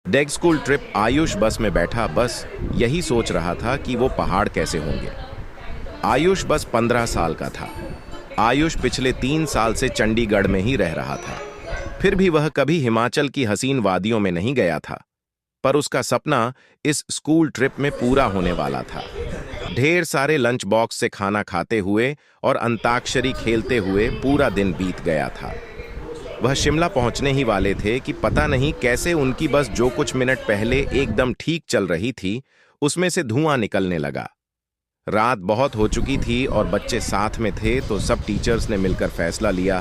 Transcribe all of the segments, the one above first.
डेग school trip Ayush बस में बैठा बस यही सोच रहा था कि वो पहाड़ कैसे होंगे। आयुष बस 15 साल का था। आयुष पिछले 3 साल से चंडीगढ़ में ही रह रहा था। फिर भी वह कभी हिमाचल की हसीन वादियों में नहीं गया था। पर उसका सपना इस स्कूल ट्रिप में पूरा होने वाला था। ढेर सारे लंच बॉक्स से खाना खाते हुए और अंताक्षरी खेलते हुए पूरा दिन बीत गया था। वह शिमला पहुंचने ही वाले थे कि पता नहीं कैसे उनकी बस जो कुछ मिनट पहले एकदम ठीक चल रही थी, उसमें से धुआं निकलने लगा। रात बहुत हो चुकी थी और बच्चे साथ में थे, तो सब टीचर्स ने मिलकर फैसला लिया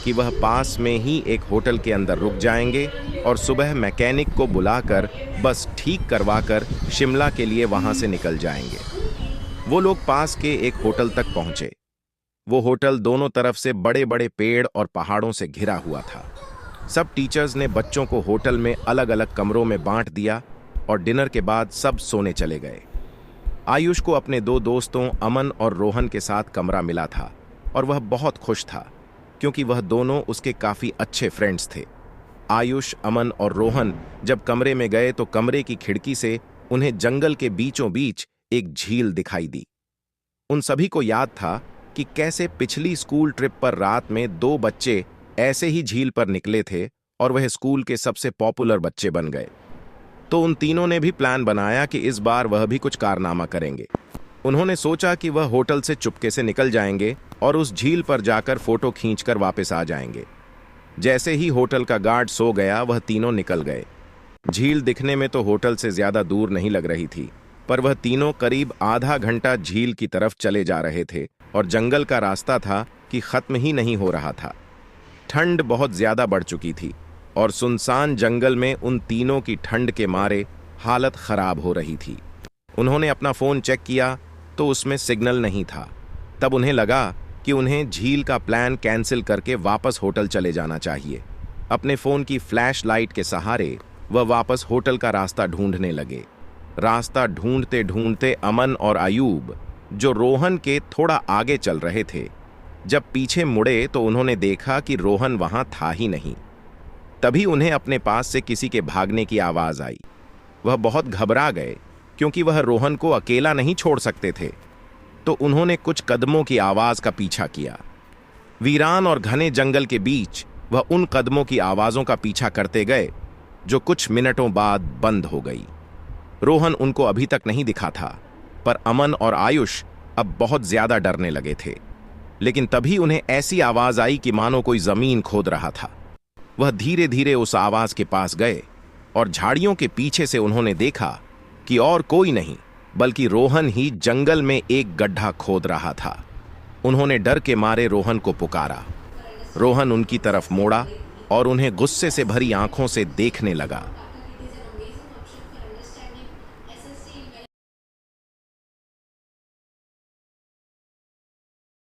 कि वह पास में ही एक होटल के अंदर रुक जाएंगे और सुबह मैकेनिक को बुलाकर बस ठीक करवाकर शिमला के लिए वहां से निकल जाएंगे। वो लोग पास के एक होटल तक पहुंचे। वो होटल दोनों तरफ से बड़े बड़े पेड़ और पहाड़ों से घिरा हुआ था। सब टीचर्स ने बच्चों को होटल में अलग अलग कमरों में बांट दिया और डिनर के बाद सब सोने चले गए। आयुष को अपने 2 दोस्तों अमन और रोहन के साथ कमरा मिला था और वह बहुत खुश था, क्योंकि वह दोनों उसके काफी अच्छे फ्रेंड्स थे। आयुष, अमन और रोहन जब कमरे में गए तो कमरे की खिड़की से उन्हें जंगल के बीचों बीच एक झील दिखाई दी। उन सभी को याद था कि कैसे पिछली स्कूल ट्रिप पर रात में 2 बच्चे ऐसे ही झील पर निकले थे और वह स्कूल के सबसे पॉपुलर बच्चे बन गए। तो उन तीनों ने भी प्लान बनाया कि इस बार वह भी कुछ कारनामा करेंगे। उन्होंने सोचा कि वह होटल से चुपके से निकल जाएंगे और उस झील पर जाकर फोटो खींचकर वापस आ जाएंगे। जैसे ही होटल का गार्ड सो गया, वह तीनों निकल गए। झील दिखने में तो होटल से ज्यादा दूर नहीं लग रही थी, पर वह तीनों करीब आधा घंटा झील की तरफ चले जा रहे थे और जंगल का रास्ता था कि खत्म ही नहीं हो रहा था। ठंड बहुत ज्यादा बढ़ चुकी थी और सुनसान जंगल में उन तीनों की ठंड के मारे हालत खराब हो रही थी। उन्होंने अपना फोन चेक किया तो उसमें सिग्नल नहीं था। तब उन्हें लगा कि उन्हें झील का प्लान कैंसिल करके वापस होटल चले जाना चाहिए। अपने फोन की फ्लैश लाइट के सहारे वह वापस होटल का रास्ता ढूंढने लगे। रास्ता ढूंढते ढूंढते अमन और अयूब, जो रोहन के थोड़ा आगे चल रहे थे, जब पीछे मुड़े तो उन्होंने देखा कि रोहन वहां था ही नहीं। तभी उन्हें अपने पास से किसी के भागने की आवाज आई। वह बहुत घबरा गए, क्योंकि वह रोहन को अकेला नहीं छोड़ सकते थे। तो उन्होंने कुछ कदमों की आवाज का पीछा किया। वीरान और घने जंगल के बीच वह उन कदमों की आवाजों का पीछा करते गए, जो कुछ मिनटों बाद बंद हो गई। रोहन उनको अभी तक नहीं दिखा था, पर अमन और आयुष अब बहुत ज्यादा डरने लगे थे। लेकिन तभी उन्हें ऐसी आवाज आई कि मानो कोई जमीन खोद रहा था। वह धीरे धीरे उस आवाज के पास गए और झाड़ियों के पीछे से उन्होंने देखा कि और कोई नहीं बल्कि रोहन ही जंगल में एक गड्ढा खोद रहा था। उन्होंने डर के मारे रोहन को पुकारा। रोहन उनकी तरफ मोड़ा और उन्हें गुस्से से भरी आंखों से देखने लगा।